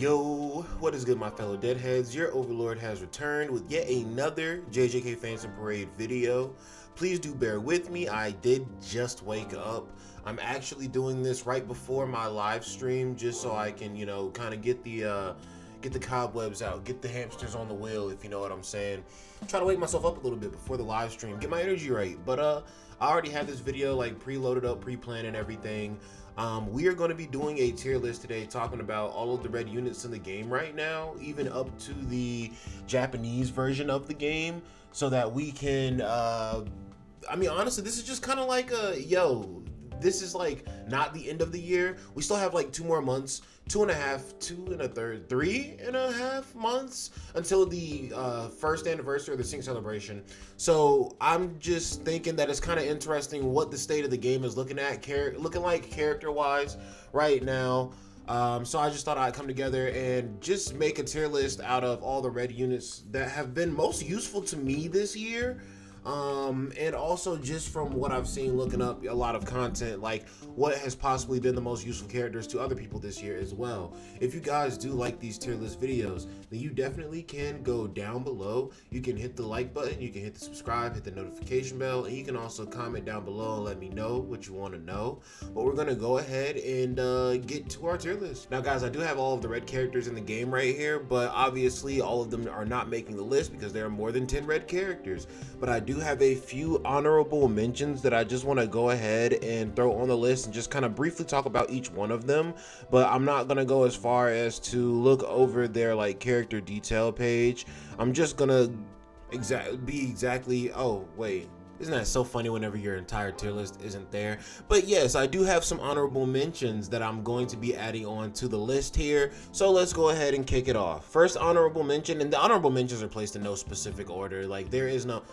Yo, what is good, my fellow deadheads? Your overlord has returned with yet another JJK Fans and Parade video. Please do bear with me. I did just wake up. I'm actually doing this right before my live stream just so I can, kind of get the cobwebs out, get the hamsters on the wheel, if you know what I'm saying. Try to wake myself up a little bit before the live stream, get my energy right. But I already have this video like preloaded up, pre-planned and everything. We are going to be doing a tier list today, talking about all of the red units in the game right now, even up to the Japanese version of the game, so that we can, honestly, this is just kind of like this is like not the end of the year. We still have like 2 more months, 3.5 months until the first anniversary of the Sync celebration. So I'm just thinking that it's kind of interesting what the state of the game is looking like character wise right now. So I just thought I'd come together and just make a tier list out of all the red units that have been most useful to me this year. And also just from what I've seen looking up a lot of content, like what has possibly been the most useful characters to other people this year as well. If you guys do like these tier list videos, then you definitely can go down below. You can hit the like button, you can hit the subscribe, hit the notification bell, and you can also comment down below and let me know what you want to know. But we're gonna go ahead and get to our tier list. Now guys, I do have all of the red characters in the game right here, but obviously all of them are not making the list because there are more than 10 red characters. But I do have a few honorable mentions that I just want to go ahead and throw on the list and just kind of briefly talk about each one of them, but I'm not gonna go as far as to look over their like character detail page. I'm just gonna oh wait, isn't that so funny whenever your entire tier list isn't there? But yes, I do have some honorable mentions that I'm going to be adding on to the list here. So let's go ahead and kick it off. First honorable mention, and the honorable mentions are placed in no specific order. Like there is no,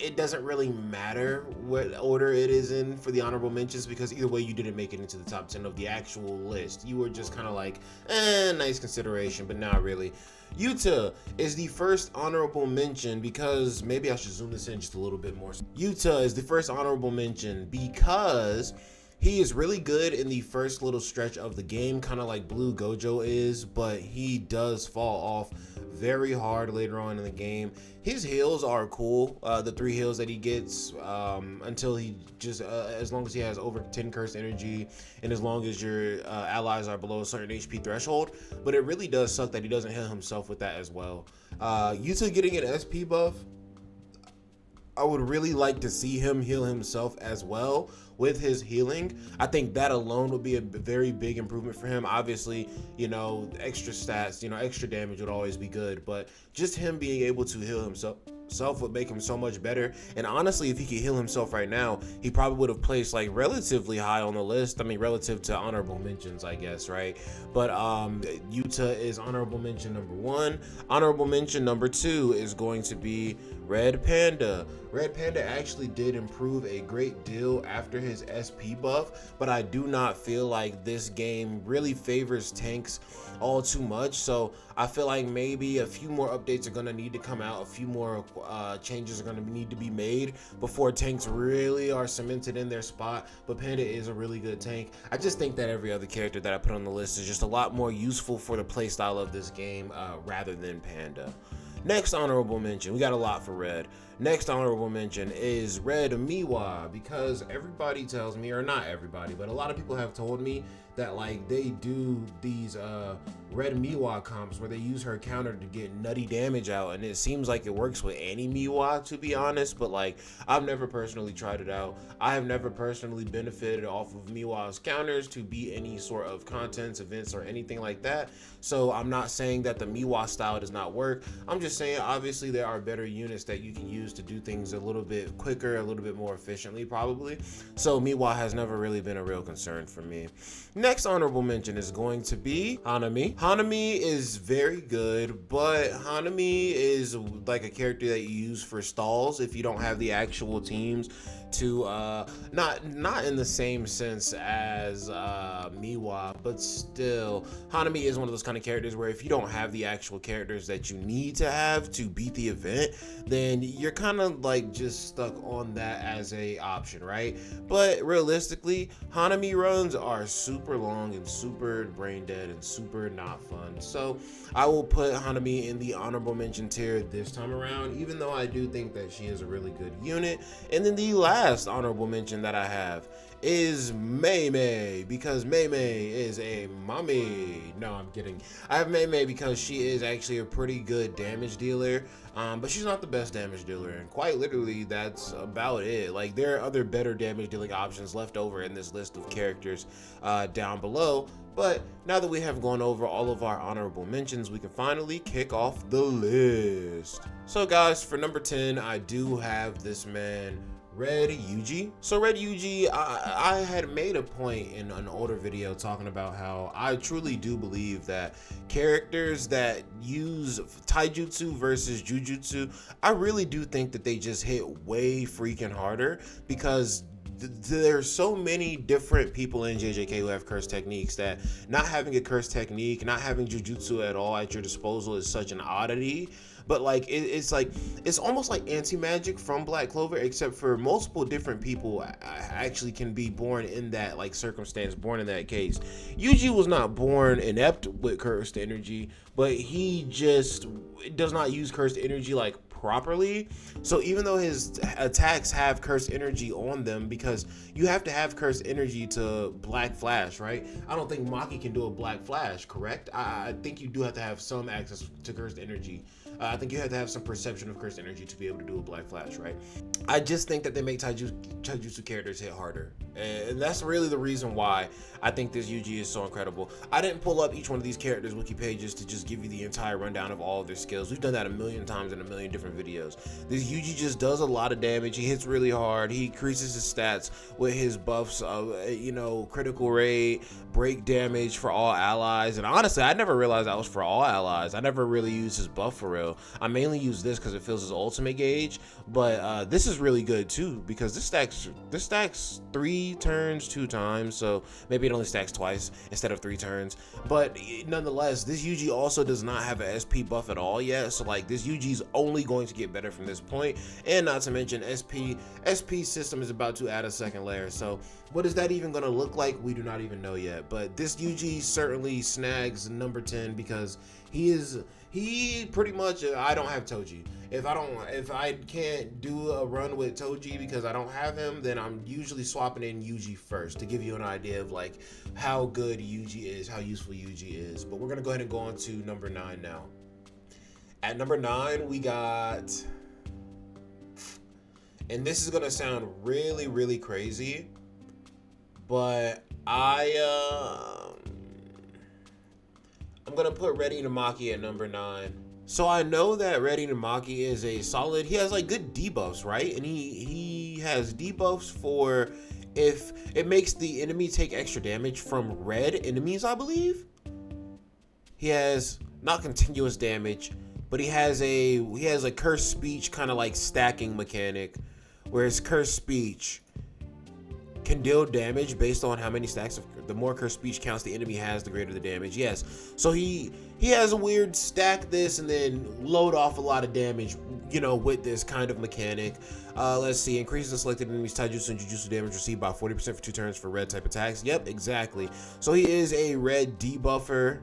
it doesn't really matter what order it is in for the honorable mentions, because either way you didn't make it into the top 10 of the actual list. You were just kind of like, nice consideration, but not really. Yuta is the first honorable mention because maybe I should zoom this in just a little bit more. Yuta is the first honorable mention because he is really good in the first little stretch of the game, kind of like Blue Gojo is, but he does fall off very hard later on in the game. His heals are cool, the 3 heals that he gets until he just, as long as he has over 10 cursed energy and as long as your allies are below a certain HP threshold. But it really does suck that he doesn't heal himself with that as well. Yuta getting an SP buff, I would really like to see him heal himself as well with his healing. I think that alone would be a very big improvement for him. Obviously, extra stats, extra damage would always be good, but just him being able to heal himself would make him so much better. And honestly, if he could heal himself right now, he probably would have placed like relatively high on the list. I mean, relative to honorable mentions, I guess, right? But Yuta is honorable mention number 1. Honorable mention number 2 is going to be Red Panda. Red Panda actually did improve a great deal after his SP buff, but I do not feel like this game really favors tanks all too much. So I feel like maybe a few more updates are going to need to come out, a few more changes are going to need to be made before tanks really are cemented in their spot. But Panda is a really good tank. I just think that every other character that I put on the list is just a lot more useful for the playstyle of this game rather than Panda. Next honorable mention, we got a lot for Red. Next honorable mention is Red Miwa, because everybody tells me, or not everybody, but a lot of people have told me that like they do these Red Miwa comps where they use her counter to get nutty damage out, and it seems like it works with any Miwa, to be honest, but like I've never personally tried it out. I have never personally benefited off of Miwa's counters to beat any sort of contents, events, or anything like that. So I'm not saying that the Miwa style does not work. I'm just saying obviously there are better units that you can use to do things a little bit quicker, a little bit more efficiently probably. So Miwa has never really been a real concern for me. Next honorable mention is going to be Hanami. Hanami is very good, but Hanami is like a character that you use for stalls if you don't have the actual teams to not in the same sense as Miwa, but still Hanami is one of those kind of characters where if you don't have the actual characters that you need to have to beat the event, then you're kind of like just stuck on that as a option, right? But realistically, Hanami runs are super long and super brain dead and super not fun. So I will put Hanami in the honorable mention tier this time around, even though I do think that she is a really good unit. And then the last honorable mention that I have is Mei Mei, because Mei Mei is a mommy. No, I'm kidding. I have Mei Mei because she is actually a pretty good damage dealer, but she's not the best damage dealer, and quite literally that's about it. Like, there are other better damage dealing options left over in this list of characters down below. But now that we have gone over all of our honorable mentions, we can finally kick off the list. So guys, for number 10, I do have this man, Red Yuji. So Red Yuji, I had made a point in an older video talking about how I truly do believe that characters that use taijutsu versus jujutsu, I really do think that they just hit way freaking harder, because there's so many different people in JJK who have curse techniques that not having a curse technique, not having jujutsu at all at your disposal is such an oddity. But like it's almost like anti-magic from Black Clover, except for multiple different people actually can be born in that like circumstance, born in that case. Yuji was not born inept with cursed energy, but he just does not use cursed energy like properly. So even though his attacks have cursed energy on them, because you have to have cursed energy to Black Flash, right? I don't think Maki can do a Black Flash, correct? I think you do have to have some access to cursed energy. I think you have to have some perception of cursed energy to be able to do a Black Flash, right? I just think that they make taijutsu characters hit harder, and that's really the reason why I think this Yuji is so incredible. I didn't pull up each one of these characters' wiki pages to just give you the entire rundown of all of their skills. We've done that a million times in a million different videos. This Yuji just does a lot of damage. He hits really hard. He increases his stats with his buffs of, critical rate, break damage for all allies. And honestly, I never realized that was for all allies. I never really used his buff for real. I mainly use this because it fills his ultimate gauge, but this is really good too, because this stacks 3 turns 2 times, so maybe it only stacks twice instead of 3 turns. But nonetheless, this Yuji also does not have an SP buff at all yet, so like this Yuji is only going to get better from this point. And not to mention SP system is about to add a second layer, so what is that even going to look like? We do not even know yet. But this Yuji certainly snags number 10 because he pretty much, I don't have Toji. If I can't do a run with Toji because I don't have him, then I'm usually swapping in Yuji first to give you an idea of like how good Yuji is, how useful Yuji is. But we're gonna go ahead and go on to number 9 now. At number 9, we got, and this is gonna sound really, really crazy, but I'm gonna put Ready Namaki at number 9. So I know that Ready Namaki is a solid, he has like good debuffs, right? And he has debuffs for if it makes the enemy take extra damage from red enemies, I believe. He has not continuous damage, but he has a cursed speech kind of like stacking mechanic, where his cursed speech can deal damage based on how many stacks of, the more cursed speech counts the enemy has, the greater the damage. Yes, so he has a weird stack this and then load off a lot of damage, with this kind of mechanic. Let's see, increases the selected enemy's taijutsu and jujutsu damage received by 40% for 2 turns for red type attacks. Yep, exactly. So he is a red debuffer,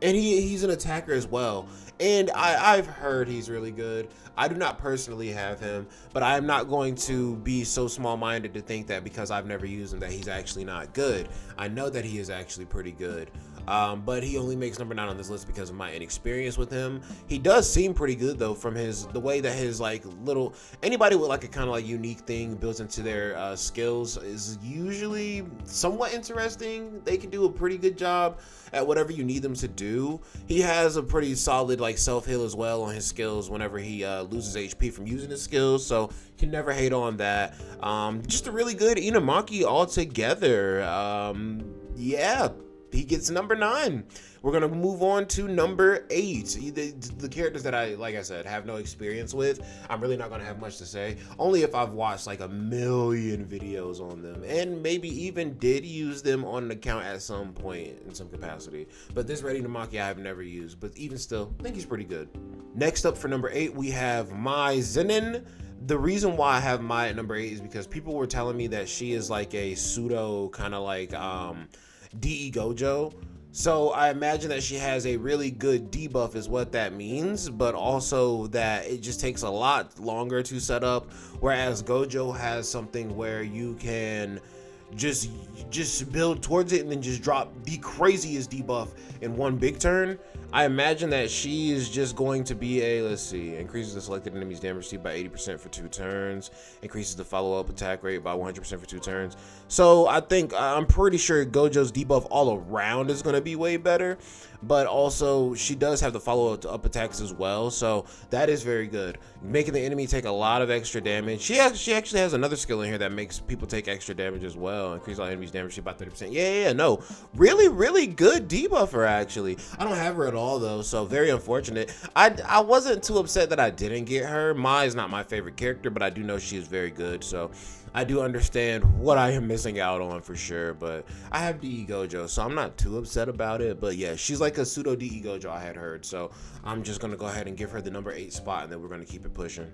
and he's an attacker as well. And I've heard he's really good. I do not personally have him, but I am not going to be so small-minded to think that because I've never used him that he's actually not good. I know that he is actually pretty good. But he only makes number 9 on this list because of my inexperience with him. He does seem pretty good though, from the way that his like little, anybody with like a kind of like unique thing built into their skills is usually somewhat interesting. They can do a pretty good job at whatever you need them to do. He has a pretty solid like self-heal as well on his skills whenever he loses HP from using his skills, so can never hate on that. Just a really good Inamaki altogether. Yeah, he gets number 9. We're gonna move on to number 8. The characters that like I said, have no experience with, I'm really not gonna have much to say. Only if I've watched like a million videos on them, and maybe even did use them on an account at some point in some capacity. But this Red Inumaki I have never used, but even still, I think he's pretty good. Next up for number 8, we have Mai Zenin. The reason why I have Mai at number 8 is because people were telling me that she is like a pseudo kind of like DE Gojo. So I imagine that she has a really good debuff is what that means, but also that it just takes a lot longer to set up, whereas Gojo has something where you can just build towards it and then just drop the craziest debuff in one big turn. I imagine that she is just going to be a, let's see, increases the selected enemy's damage received by 80% for 2 turns, increases the follow-up attack rate by 100% for 2 turns. So I'm pretty sure Gojo's debuff all around is going to be way better, but also she does have the follow-up attacks as well, so that is very good, making the enemy take a lot of extra damage. She actually has another skill in here that makes people take extra damage as well, increase all enemies damage received by 30%. Yeah, no, really good debuffer actually. I don't have her at all though, so very unfortunate. I wasn't too upset that I didn't get her. Mai is not my favorite character, but I do know she is very good, so I do understand what I am missing out on for sure. But I have DE Gojo, so I'm not too upset about it. But yeah, she's like a pseudo DE Gojo I had heard, so I'm just gonna go ahead and give her the number 8 spot, and then we're gonna keep it pushing.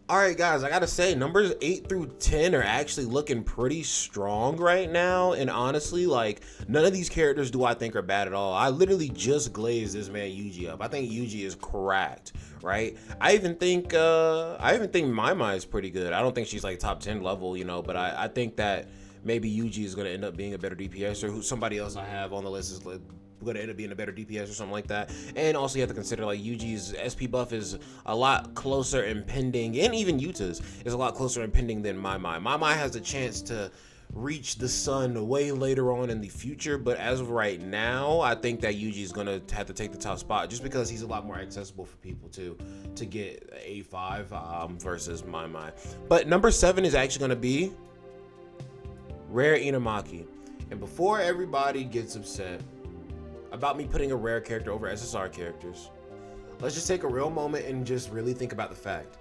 Alright guys, I gotta say, numbers 8 through 10 are actually looking pretty strong right now, and honestly, like, none of these characters do I think are bad at all. I literally just glazed this man Yuji up. I think Yuji is cracked, right? I even think Mai Mai is pretty good. I don't think she's like top 10 level, you know, but I think that maybe Yuji is gonna end up being a better DPS, or who somebody else I have on the list is like going to end up being a better DPS or something like that. And also you have to consider like Yuji's SP buff is a lot closer impending, and even Yuta's is a lot closer impending than Mai Mai. Mai Mai has a chance to reach the sun way later on in the future, but as of right now, I think that Yuji is going to have to take the top spot just because he's a lot more accessible for people to get A5 versus Mai Mai. But number 7 is actually going to be Rare Inumaki. And before everybody gets upset about me putting a rare character over SSR characters, let's just take a real moment and just really think about the fact.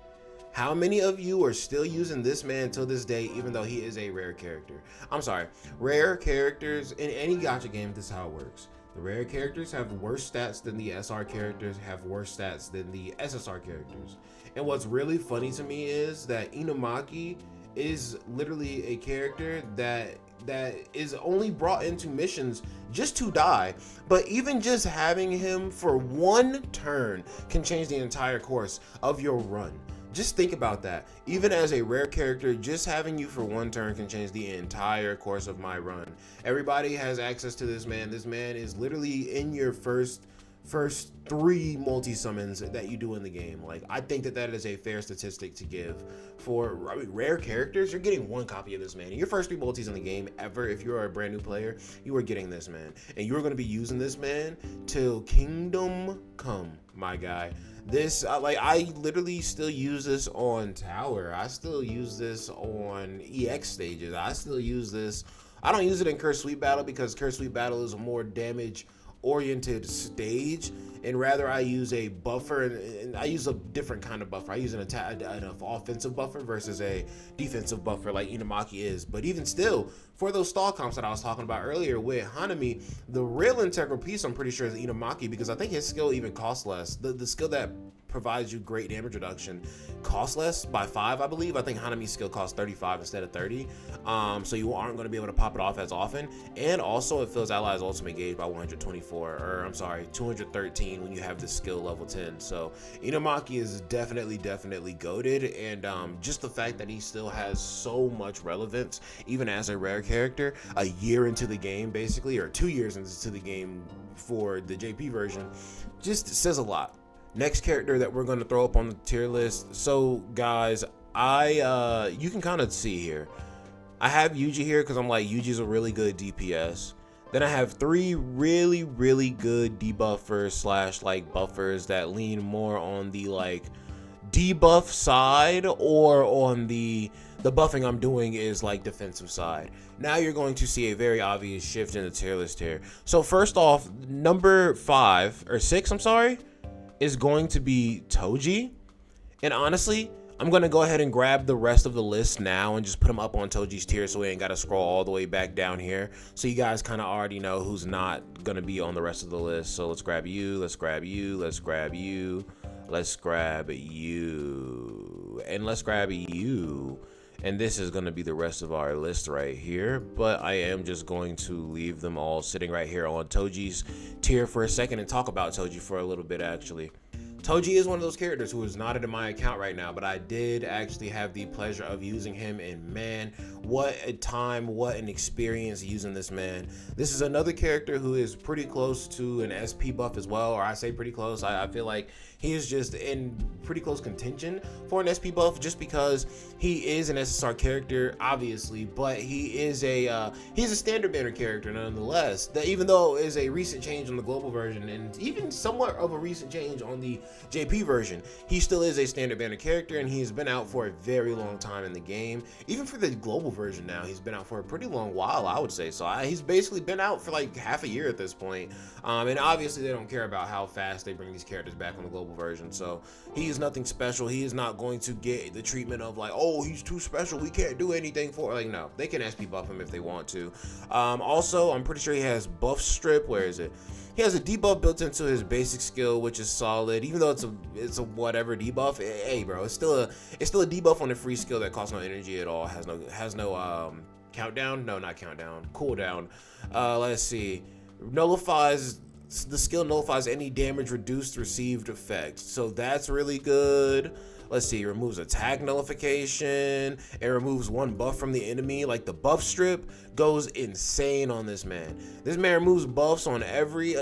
How many of you are still using this man till this day, even though he is a rare character? I'm sorry, rare characters in any gacha game, this is how it works. The rare characters have worse stats than the SR characters, have worse stats than the SSR characters. And what's really funny to me is that Inumaki is literally a character that is only brought into missions just to die, but even just having him for one turn can change the entire course of your run. Just think about that. Even as a rare character, just having you for one turn can change the entire course of my run. Everybody has access to this man. This man is literally in your first 3 multi-summons that you do in the game. Like, I think that is a fair statistic to give for rare characters. You're getting 1 copy of this man in your first 3 multis in the game ever. If you're a brand new player, you are getting this man, and you're going to be using this man till kingdom come, my guy. This I literally still use this on tower. I still use this on EX stages. I still use this. I don't use it in Curse Sweep Battle because Curse Sweep Battle is a more damage oriented stage, and rather I use a buffer, and I use a different kind of buffer. I use an offensive buffer versus a defensive buffer like Inumaki is. But even still, for those stall comps that I was talking about earlier with Hanami, the real integral piece I'm pretty sure is Inumaki, because I think his skill even costs less. The skill that provides you great damage reduction costs less by 5, I believe. I think Hanami's skill costs 35 instead of 30, so you aren't going to be able to pop it off as often. And also it fills allies ultimate gauge by 124, or I'm sorry, 213 when you have the skill level 10. So Inumaki is definitely goated, and just the fact that he still has so much relevance even as a rare character a year into the game, basically, or 2 years into the game for the JP version, just says a lot. Next character that we're going to throw up on the tier list. So guys, you can kind of see here, I have Yuji here because I'm like, Yuji's a really good DPS. Then I have 3 really good debuffers slash like buffers that lean more on the like debuff side or on the buffing I'm doing is like defensive side. Now you're going to see a very obvious shift in the tier list here. So first off, number 5 or 6, I'm sorry, is going to be Toji. And honestly, I'm going to go ahead and grab the rest of the list now and just put them up on Toji's tier so we ain't got to scroll all the way back down here. So you guys kind of already know who's not going to be on the rest of the list. So let's grab you, let's grab you, let's grab you, let's grab you, and let's grab you. And this is going to be the rest of our list right here. But I am just going to leave them all sitting right here on Toji's tier for a second and talk about Toji for a little bit actually. Toji is one of those characters who is not in my account right now, but I did actually have the pleasure of using him, and man, what a time, what an experience using this man. This is another character who is pretty close to an SP buff as well, or I say pretty close. I feel like he is just in pretty close contention for an SP buff just because he is an SSR character, obviously, but he's a standard banner character nonetheless. That even though it is a recent change on the global version and even somewhat of a recent change on the JP version, he still is a standard banner character, and he's been out for a very long time in the game. Even for the global version now, he's been out for a pretty long while, I would say. So he's basically been out for like half a year at this point. And obviously they don't care about how fast they bring these characters back on the global version. So he is nothing special. He is not going to get the treatment of like, oh, he's too special, we can't do anything for, like, no, they can SP buff him if they want to. Also, I'm pretty sure he has buff strip. Where is it? He has a debuff built into his basic skill, which is solid. Even though it's a whatever debuff, hey bro, it's still a debuff on a free skill that costs no energy at all. Has no countdown. No, not countdown. Cooldown. Let's see. The skill nullifies any damage reduced received effect. So that's really good. Let's see, it removes attack nullification. It removes one buff from the enemy. Like, the buff strip goes insane on this man. This man removes buffs on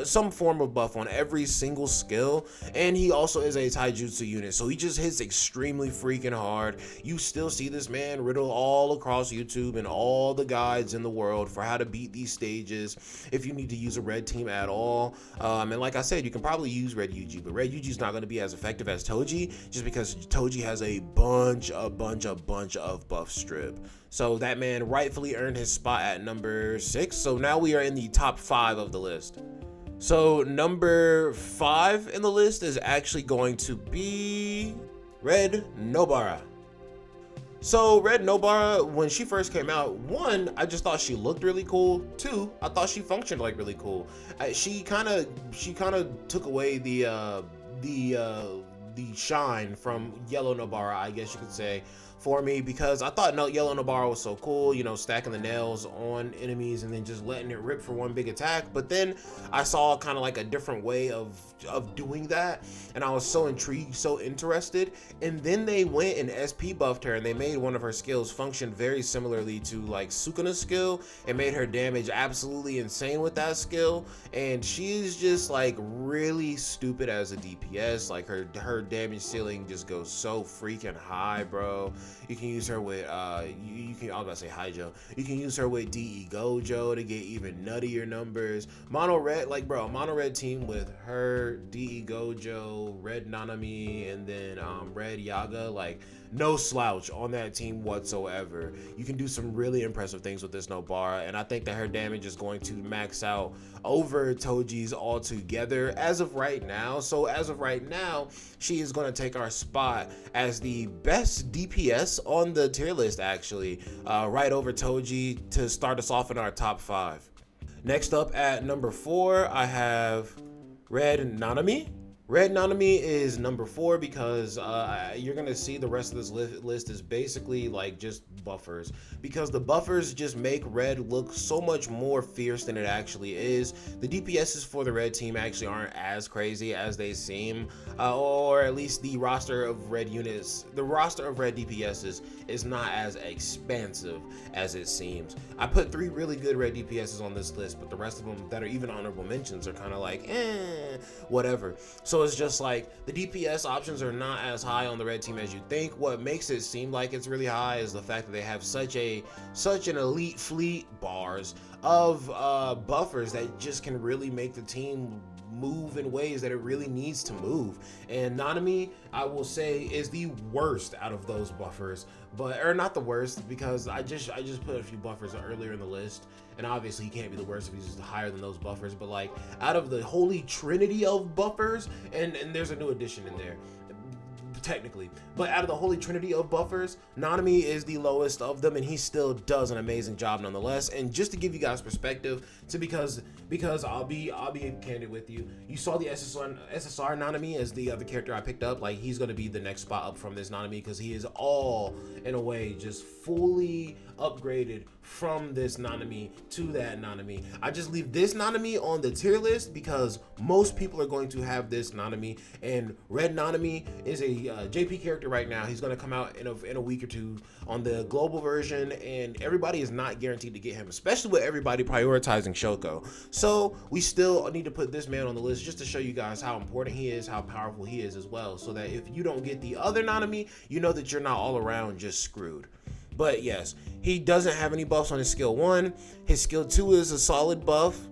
some form of buff on every single skill. And he also is a taijutsu unit, so he just hits extremely freaking hard. You still see this man riddle all across YouTube and all the guides in the world for how to beat these stages if you need to use a red team at all. And like I said, you can probably use red UG, but red UG is not going to be as effective as Toji, just because Toji has a bunch of buff strip. So that man rightfully earned his spot at number 6. So now we are in the top 5 of the list. So number 5 in the list is actually going to be Red Nobara. So Red Nobara, when she first came out, 1, I just thought she looked really cool. 2, I thought she functioned like really cool. She kind of took away the shine from Yellow Nobara, I guess you could say, for me, because I thought Yellow Nobara was so cool, you know, stacking the nails on enemies and then just letting it rip for one big attack. But then I saw kind of like a different way of doing that, and I was so intrigued, so interested. And then they went and SP buffed her, and they made one of her skills function very similarly to like Sukuna's skill, and made her damage absolutely insane with that skill. And she's just like really stupid as a DPS. Like her damage ceiling just goes so freaking high, bro. You can use her with I was about to say Haijo. You can use her with DE Gojo to get even nuttier numbers. Mono red, like bro, mono red team with her, DE Gojo, red Nanami, and then red Yaga, like no slouch on that team whatsoever. You can do some really impressive things with this Nobara, and I think that her damage is going to max out over Toji's altogether as of right now. So as of right now, she is going to take our spot as the best DPS on the tier list, actually, right over Toji, to start us off in our top 5. Next up at number 4, I have Red Nanami. Red Nanami is number 4 because you're gonna see the rest of this list is basically like just buffers, because the buffers just make Red look so much more fierce than it actually is. The DPSs for the Red team actually aren't as crazy as they seem, or at least the roster of Red units, the roster of Red DPSs is not as expansive as it seems. I put 3 really good Red DPSs on this list, but the rest of them that are even honorable mentions are kind of like whatever. So it's just like the DPS options are not as high on the Red team as you think. What makes it seem like it's really high is the fact that they have such an elite fleet, bars, of buffers that just can really make the team move in ways that it really needs to move. And Nanami, I will say, is the worst out of those buffers, or not the worst, because I just put a few buffers earlier in the list, and obviously he can't be the worst if he's just higher than those buffers. But like, out of the holy trinity of buffers, and there's a new addition in there technically, but out of the holy trinity of buffers, Nanami is the lowest of them, and he still does an amazing job nonetheless. And just to give you guys perspective, because I'll be candid with you, you saw the SSR Nanami as the other character I picked up. Like, he's going to be the next spot up from this Nanami, because he is all in a way just fully upgraded from this Nanami to that Nanami. I just leave this Nanami on the tier list because most people are going to have this Nanami, and Red Nanami is a JP character right now. He's going to come out in a week or two on the global version, and everybody is not guaranteed to get him, especially with everybody prioritizing Shoko. So we still need to put this man on the list just to show you guys how important he is, how powerful he is as well, so that if you don't get the other Nanami, you know that you're not all around just screwed. But yes, he doesn't have any buffs on his skill 1. His skill 2 is a solid buff.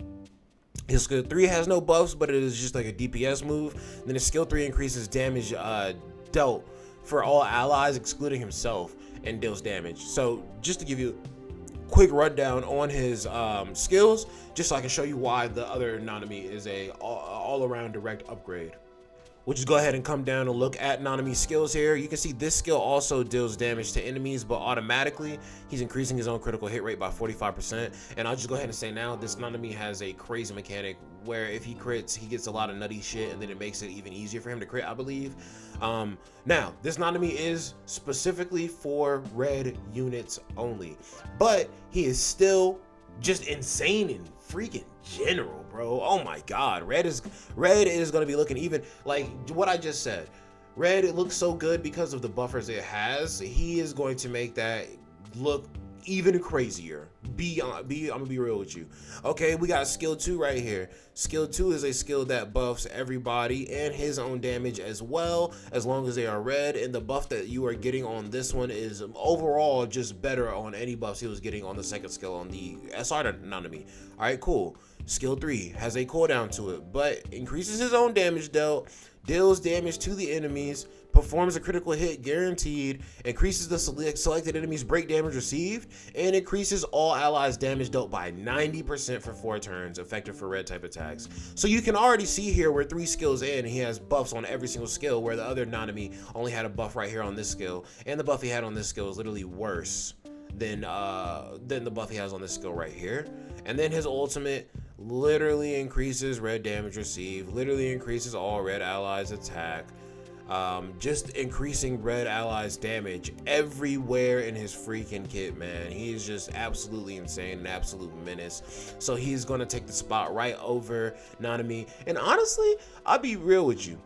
His skill 3 has no buffs, but it is just like a DPS move. Then his skill 3 increases damage dealt for all allies excluding himself, and deals damage. So just to give you a quick rundown on his skills, just so I can show you why the other Nanami is a all-around direct upgrade. We'll just go ahead and come down and look at Nanami's skills here. You can see this skill also deals damage to enemies, but automatically he's increasing his own critical hit rate by 45%. And I'll just go ahead and say now, this Nanami has a crazy mechanic where if he crits, he gets a lot of nutty shit, and then it makes it even easier for him to crit, I believe. Now, this Nanami is specifically for red units only, but he is still just insane in freaking general, bro. Oh my god, red is gonna be looking even like what I just said. Red, it looks so good because of the buffers it has. He is going to make that look even crazier. I'm gonna be real with you. Okay, we got skill 2 right here. Skill 2 is a skill that buffs everybody and his own damage as well, as long as they are red. And the buff that you are getting on this one is overall just better on any buffs he was getting on the second skill on the SR Nanami. All right, cool. Skill 3 has a cooldown to it, but increases his own damage dealt, deals damage to the enemies, performs a critical hit guaranteed, increases the selected enemy's break damage received, and increases all allies damage dealt by 90% for 4 turns, effective for red type attacks. So you can already see here we're 3 skills in, he has buffs on every single skill, where the other Nanami only had a buff right here on this skill, and the buff he had on this skill is literally worse than the buff he has on this skill right here. And then his ultimate literally increases red damage received, literally increases all red allies attack, just increasing red allies damage everywhere in his freaking kit, man. He's just absolutely insane, an absolute menace. So he's gonna take the spot right over Nanami. And honestly, I'll be real with you,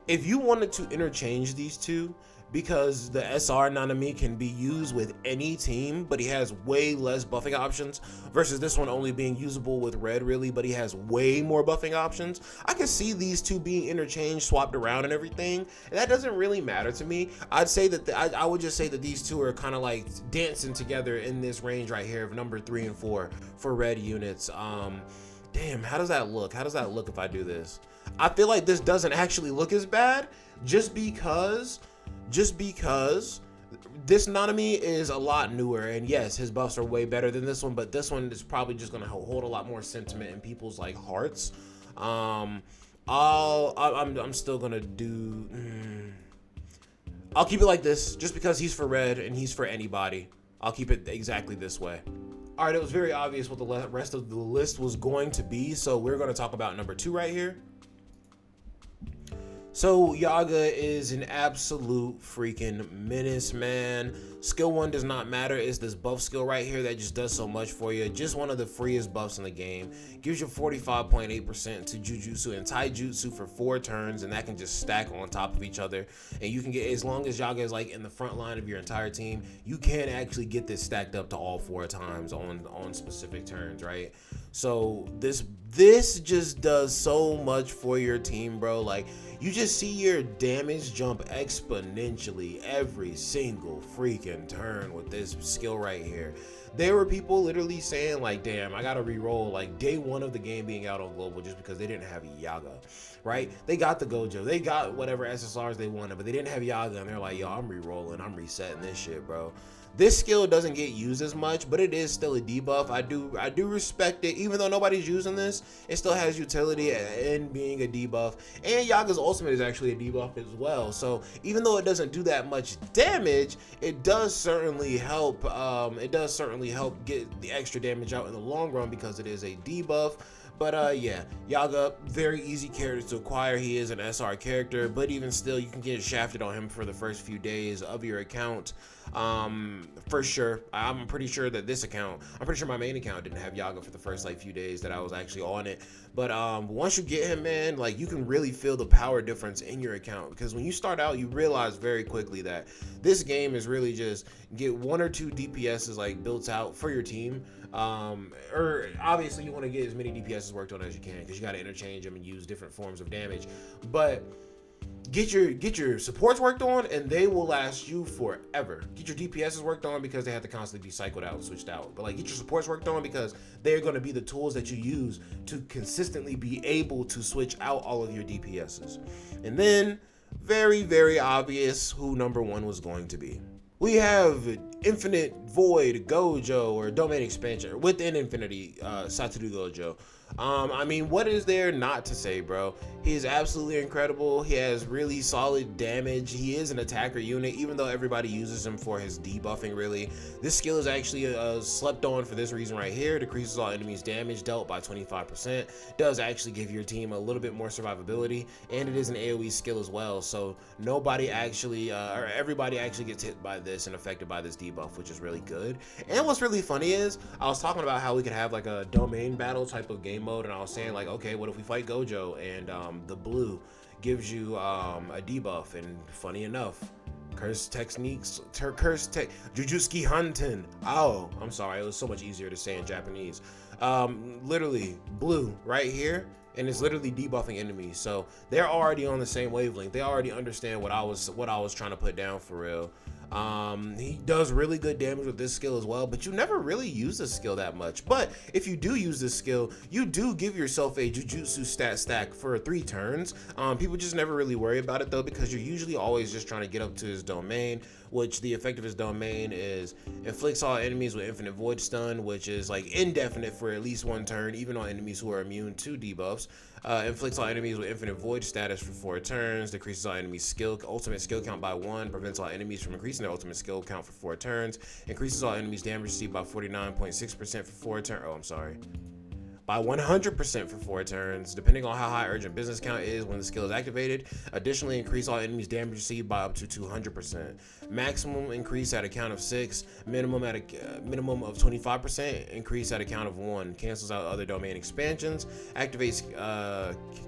if you wanted to interchange these two, because the SR Nanami can be used with any team, but he has way less buffing options, versus this one only being usable with red really, but he has way more buffing options. I can see these two being interchanged, swapped around and everything, and that doesn't really matter to me. I'd say that I would just say that these two are kind of like dancing together in this range right here of number 3 and 4 for red units. Damn, how does that look? How does that look if I do this? I feel like this doesn't actually look as bad, just because this Nanami is a lot newer, and yes, his buffs are way better than this one, but this one is probably just gonna hold a lot more sentiment in people's like hearts. I'm still gonna do. I'll keep it like this, just because he's for red and he's for anybody. I'll keep it exactly this way. All right, it was very obvious what the rest of the list was going to be, so we're gonna talk about number 2 right here. So Yaga is an absolute freaking menace, man. Skill 1 does not matter. It's this buff skill right here that just does so much for you. Just one of the freest buffs in the game. Gives you 45.8% to Jujutsu and Taijutsu for 4 turns, and that can just stack on top of each other. And you can get, as long as Yaga is like in the front line of your entire team, you can actually get this stacked up to all 4 times on specific turns, right? So this just does so much for your team, bro. Like, you just see your damage jump exponentially every single freaking turn with this skill right here. There were people literally saying like, damn, I gotta re-roll like day one of the game being out on global just because they didn't have Yaga, right? They got the Gojo, they got whatever SSRs they wanted, but they didn't have Yaga, and they're like, yo, I'm re-rolling, I'm resetting this shit, bro. This skill doesn't get used as much, but it is still a debuff. I do respect it. Even though nobody's using this, it still has utility in being a debuff. And Yaga's ultimate is actually a debuff as well. So even though it doesn't do that much damage, it does certainly help. It does certainly help get the extra damage out in the long run because it is a debuff. But yeah, Yaga, very easy character to acquire. He is an SR character, but even still, you can get shafted on him for the first few days of your account. For sure. I'm pretty sure that this account, I'm pretty sure my main account didn't have Yaga for the first like few days that I was actually on it. But once you get him, man, like you can really feel the power difference in your account, because when you start out, you realize very quickly that this game is really just get 1 or 2 DPSs like built out for your team. Or obviously you want to get as many DPSs worked on as you can, because you got to interchange them and use different forms of damage. But get your supports worked on and they will last you forever. Get your DPSs worked on because they have to constantly be cycled out and switched out. But like, get your supports worked on because they're going to be the tools that you use to consistently be able to switch out all of your DPSs. And then very, very obvious who number 1 was going to be. We have Infinite Void Gojo, or Domain Expansion, within Infinity Satoru Gojo. I mean, what is there not to say, bro? He is absolutely incredible. He has really solid damage. He is an attacker unit, even though everybody uses him for his debuffing, really. This skill is actually slept on for this reason right here. Decreases all enemies' damage dealt by 25%. Does actually give your team a little bit more survivability, and it is an AoE skill as well. So nobody actually, or everybody actually gets hit by this and affected by this debuff, which is really good. And what's really funny is, I was talking about how we could have like a domain battle type of game mode, and I was saying like, okay, what if we fight Gojo and the blue gives you a debuff? And funny enough, Jujutsu Hanten. Oh, I'm sorry, it was so much easier to say in Japanese. Literally blue right here, and it's literally debuffing enemies. So they're already on the same wavelength. They already understand what I was trying to put down for real. He does really good damage with this skill as well, but you never really use this skill that much. But if you do use this skill, you do give yourself a Jujutsu stat stack for 3 turns. People just never really worry about it though, because you're usually always just trying to get up to his domain, which the effect of his domain is inflicts all enemies with infinite void stun, which is like indefinite for at least 1 turn, even on enemies who are immune to debuffs. Inflicts all enemies with infinite void status for 4 turns, decreases all enemies ultimate skill count by 1, prevents all enemies from increasing their ultimate skill count for 4 turns, increases all enemies damage received by 49.6% for 4 turns. Oh, I'm sorry. By 100% for 4 turns, depending on how high urgent business count is when the skill is activated. Additionally, increase all enemies damage received by up to 200%. Maximum increase at a count of 6, minimum of 25%, increase at a count of 1. Cancels out other domain expansions, activates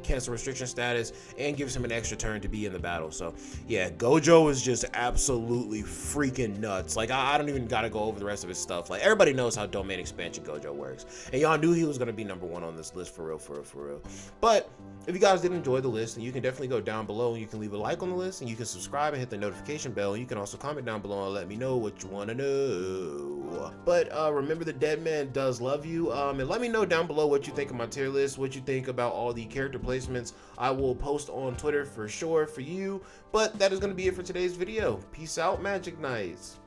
cancel restriction status, and gives him an extra turn to be in the battle. So yeah, Gojo is just absolutely freaking nuts. Like, I don't even gotta go over the rest of his stuff. Like, everybody knows how domain expansion Gojo works, and y'all knew he was gonna be number 1 on this list, for real. But if you guys did enjoy the list, then you can definitely go down below and you can leave a like on the list, and you can subscribe and hit the notification bell, and you can also comment down below and let me know what you want to know. But remember, the dead man does love you, and let me know down below what you think of my tier list, what you think about all the character placements. I will post on Twitter for sure for you. But that is going to be it for today's video. Peace out, Magic Knights.